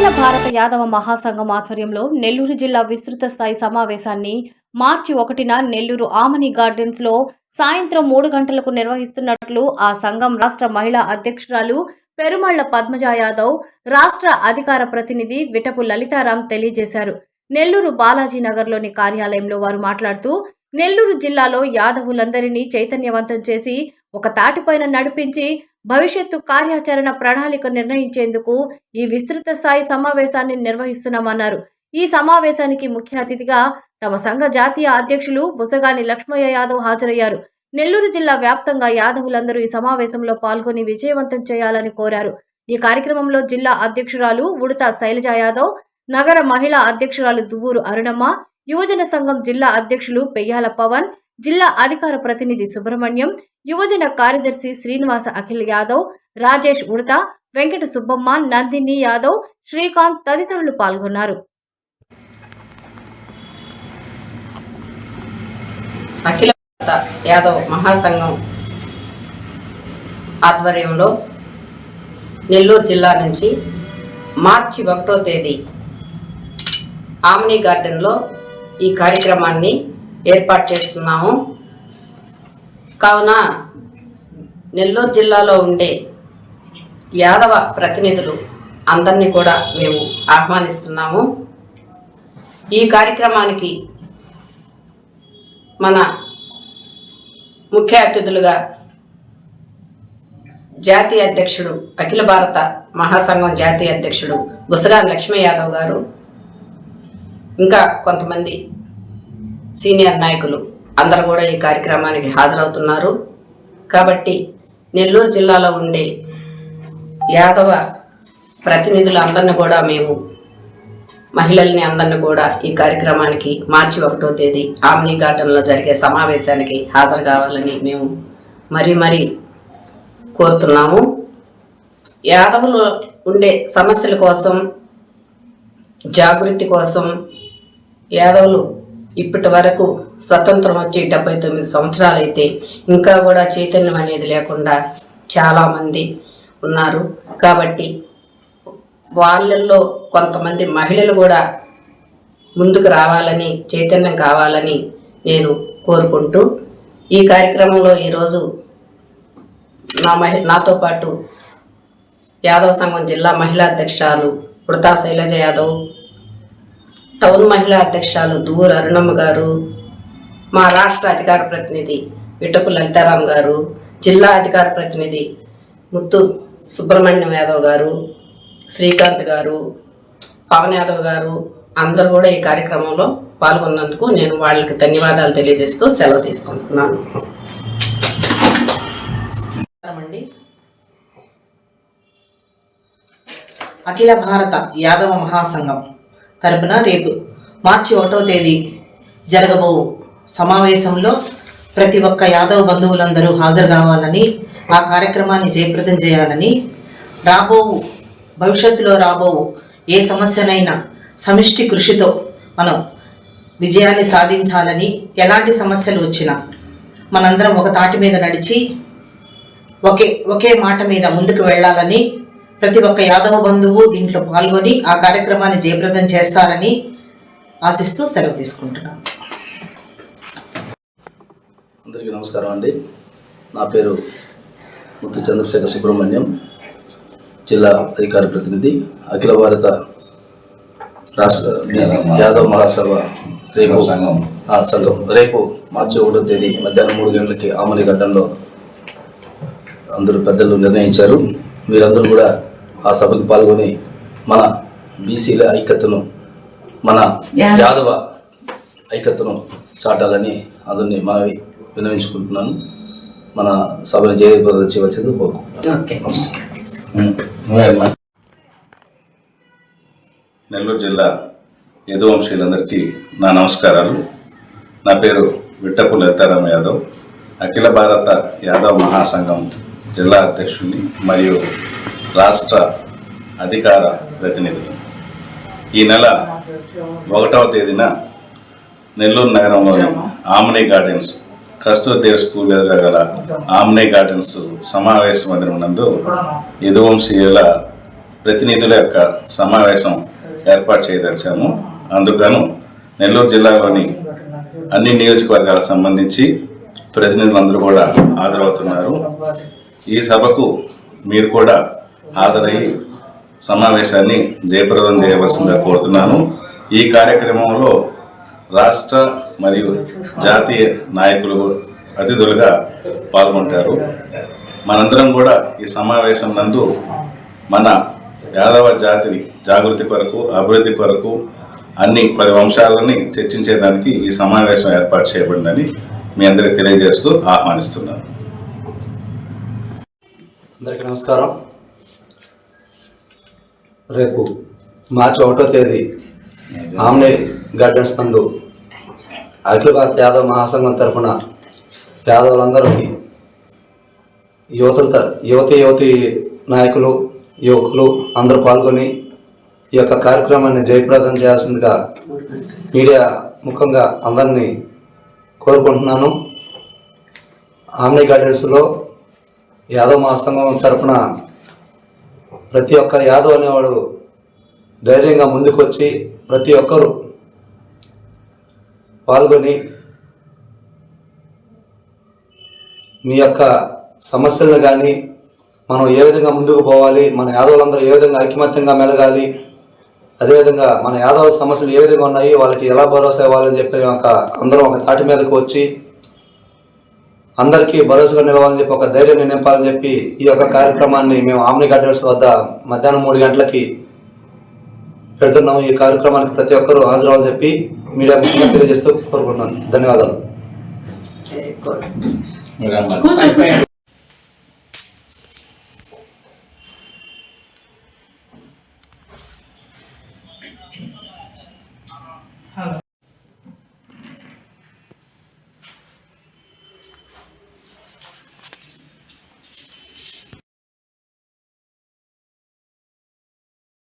అఖిల భారత యాదవ మహాసంఘం ఆధ్వర్యంలో నెల్లూరు జిల్లా విస్తృత స్థాయి సమావేశాన్ని మార్చి 1న నెల్లూరు ఆమని గార్డెన్స్ లో సాయంత్రం 3 గంటలకు నిర్వహిస్తున్నట్లు ఆ సంఘం రాష్ట్ర మహిళా అధ్యక్షురాలు పెరుమళ్ల పద్మజ యాదవ్, రాష్ట్ర అధికార ప్రతినిధి విటపు లలితారాం తెలియజేశారు. నెల్లూరు బాలాజీనగర్లోని కార్యాలయంలో వారు మాట్లాడుతూ, నెల్లూరు జిల్లాలో యాదవులందరినీ చైతన్యవంతం చేసి ఒక తాటిపైన నడిపించి భవిష్యత్తు కార్యాచరణ ప్రణాళిక నిర్ణయించేందుకు ఈ విస్తృత స్థాయి సమావేశాన్ని నిర్వహిస్తున్నామన్నారు. ఈ సమావేశానికి ముఖ్య అతిథిగా తమ సంఘ జాతీయ అధ్యక్షులు బుసగాని లక్ష్మయ్య యాదవ్ హాజరయ్యారు. నెల్లూరు జిల్లా వ్యాప్తంగా యాదవులందరూ ఈ సమావేశంలో పాల్గొని విజయవంతం చేయాలని కోరారు. ఈ కార్యక్రమంలో జిల్లా అధ్యక్షురాలు ఉడతా శైలజ యాదవ్, నగర మహిళా అధ్యక్షురాలు దువ్వూరు అరుణమ్మ, యువజన సంఘం జిల్లా అధ్యక్షులు పెయ్యాల పవన్, జిల్లా అధికార ప్రతినిధి సుబ్రహ్మణ్యం, యువజన కార్యదర్శి శ్రీనివాస అఖిల్ యాదవ్, రాజేష్ ఉడతా, వెంకట సుబ్బమ్మ, నందిని యాదవ్, శ్రీకాంత్ తదితరులు పాల్గొన్నారు. అఖిల భారత యాదవ్ మహాసంఘం ఆధ్వర్యంలో నెల్లూరు జిల్లా నుంచి మార్చి 1వ తేదీ ఆమ్ని గార్డెన్లో ఈ కార్యక్రమాన్ని ఏర్పాటు చేస్తున్నాము. కావున నెల్లూరు జిల్లాలో ఉండే యాదవ ప్రతినిధులు అందరినీ కూడా మేము ఆహ్వానిస్తున్నాము. ఈ కార్యక్రమానికి మన ముఖ్య అతిథులుగా జాతీయ అధ్యక్షుడు, అఖిల భారత మహాసంఘం జాతీయ అధ్యక్షుడు బుసగాని లక్ష్మయ్య యాదవ్ గారు, ఇంకా కొంతమంది సీనియర్ నాయకులు అందరూ కూడా ఈ కార్యక్రమానికి హాజరవుతున్నారు. కాబట్టి నెల్లూరు జిల్లాలో ఉండే యాదవ ప్రతినిధులందరినీ కూడా మేము, మహిళల్ని అందరినీ కూడా ఈ కార్యక్రమానికి మార్చి 1వ తేదీ ఆమ్ని గార్డెన్లో జరిగే సమావేశానికి హాజరు కావాలని మేము మరీ కోరుతున్నాము. యాదవులు ఉండే సమస్యల కోసం, జాగృతి కోసం, యాదవులు ఇప్పటి వరకు స్వతంత్రం వచ్చి 79 సంవత్సరాలు అయితే ఇంకా కూడా చైతన్యం అనేది లేకుండా చాలామంది ఉన్నారు. కాబట్టి వాళ్ళల్లో కొంతమంది మహిళలు కూడా ముందుకు రావాలని, చైతన్యం కావాలని నేను కోరుకుంటూ, ఈ కార్యక్రమంలో ఈరోజు నాతో పాటు యాదవ సంఘం జిల్లా మహిళా అధ్యక్షురాలు ఉడతా శైలజ యాదవ్, టౌన్ మహిళా అధ్యక్షురాలు దువ్వూరు అరుణమ్మ గారు, మా రాష్ట్ర అధికార ప్రతినిధి విటపు లలితారాం గారు, జిల్లా అధికార ప్రతినిధి ముత్తు సుబ్రహ్మణ్యం యాదవ్ గారు, శ్రీకాంత్ గారు, పవన్ యాదవ్ గారు అందరూ కూడా ఈ కార్యక్రమంలో పాల్గొన్నందుకు నేను వాళ్ళకి ధన్యవాదాలు తెలియజేస్తూ సెలవు తీసుకుంటున్నాను. అఖిల భారత యాదవ మహాసంఘం తరపున రేపు మార్చి 1వ తేదీ జరగబో సమావేశంలో ప్రతి ఒక్క యాదవ బంధువులందరూ హాజరు కావాలని, ఆ కార్యక్రమాన్ని జయప్రదం చేయాలని, భవిష్యత్తులో రాబో ఏ సమస్యనైనా సమిష్టి కృషితో మనం విజయాన్ని సాధించాలని, ఎలాంటి సమస్యలు వచ్చినా మనందరం ఒక తాటి మీద నడిచి ఒకే మాట మీద ముందుకు వెళ్ళాలని, ప్రతి ఒక్క యాదవ బంధువు దీంట్లో పాల్గొని ఆ కార్యక్రమాన్ని జయప్రదం చేస్తారని ఆశిస్తూ సెలవు తీసుకుంటున్నాను. అందరికీ నమస్కారం అండి. నా పేరు ముత్తు చంద్రశేఖర్ సుబ్రహ్మణ్యం, జిల్లా అధికార ప్రతినిధి, అఖిల భారత రాష్ట్ర యాదవ్ మహాసభ సంఘం రేపు మార్చి 1వ తేదీ మధ్యాహ్నం 3 గంటలకి ఆమని ఘట్టంలో అందరూ పెద్దలు నిర్ణయించారు. మీరందరూ కూడా ఆ సభకు పాల్గొని మన బీసీల ఐక్యతను, మన యాదవ ఐక్యతను చాటాలని అందరినీ మనవి విన్నవించుకుంటున్నాను. మన సభను జయప్రదం చేయవలసింది కోరుకుంటున్నాను. నెల్లూరు జిల్లా యదువంశీయులందరికీ నా నమస్కారాలు. నా పేరు విట్టపు లలితారాం యాదవ్, అఖిల భారత యాదవ్ మహాసంఘం జిల్లా అధ్యక్షుడిని మరియు రాష్ట్ర అధికార ప్రతినిధిని. ఈ నెల 1వ తేదీన నెల్లూరు నగరంలోని ఆమ్ని గార్డెన్స్, కస్తూర్దేవ్ స్కూల్ ఎదురుగా గల ఆమ్ని గార్డెన్స్ సమావేశ మందిరం నందు యదువంశీయుల ప్రతినిధుల యొక్క సమావేశం ఏర్పాటు చేయదలిచాము. అందుకను నెల్లూరు జిల్లాలోని అన్ని నియోజకవర్గాలకు సంబంధించి ప్రతినిధులందరూ కూడా హాజరవుతున్నారు. ఈ సభకు మీరు కూడా హాజరయ్యి సమావేశాన్ని జయప్రదం చేయవలసిందిగా కోరుతున్నాను. ఈ కార్యక్రమంలో రాష్ట్ర మరియు జాతీయ నాయకులు అతిథులుగా పాల్గొంటారు. మనందరం కూడా ఈ సమావేశం నందు మన యాదవ జాతిని జాగృతి కొరకు, అభివృద్ధి కొరకు అన్ని 10 అంశాలని చర్చించేదానికి ఈ సమావేశం ఏర్పాటు చేయబడిందని మీ అందరికీ తెలియజేస్తూ ఆహ్వానిస్తున్నాను. అందరికీ నమస్కారం. రేపు మార్చి 1వ తేదీ ఆమ్ని గార్డెన్స్ నందు అఖిల భారత యాదవ మహాసంఘం తరఫున యాదవులందరికీ యువతి నాయకులు, యువకులు అందరూ పాల్గొని ఈ యొక్క కార్యక్రమాన్ని జయప్రదం చేయాల్సిందిగా మీడియా ముఖంగా అందరినీ కోరుకుంటున్నాను. ఆమ్ని గార్డెన్స్లో యాదవ మహాసంఘం తరఫున ప్రతి ఒక్క యాదవ్ అనేవాడు ధైర్యంగా ముందుకొచ్చి ప్రతి ఒక్కరూ పాల్గొని మీ యొక్క సమస్యలను కానీ మనం ఏ విధంగా ముందుకు పోవాలి, మన యాదవులందరూ ఏ విధంగా ఐకమత్యంగా మెలగాలి, అదేవిధంగా మన యాదవ సమస్యలు ఏ విధంగా ఉన్నాయి, వాళ్ళకి ఎలా భరోసా ఇవ్వాలని చెప్పి అందరం ఒక తాటి మీదకి వచ్చి అందరికీ భరోసాగా నిలవాలని చెప్పి ఒక ధైర్యాన్ని నింపాలని చెప్పి ఈ యొక్క కార్యక్రమాన్ని మేము ఆమ్ని గార్డెన్స్ వద్ద మధ్యాహ్నం 3 గంటలకి పెడుతున్నాము. ఈ కార్యక్రమానికి ప్రతి ఒక్కరూ హాజరవ్వాలని చెప్పి మీడియా ముఖ్యంగా తెలియజేస్తూ కోరుకుంటున్నాను. ధన్యవాదాలు.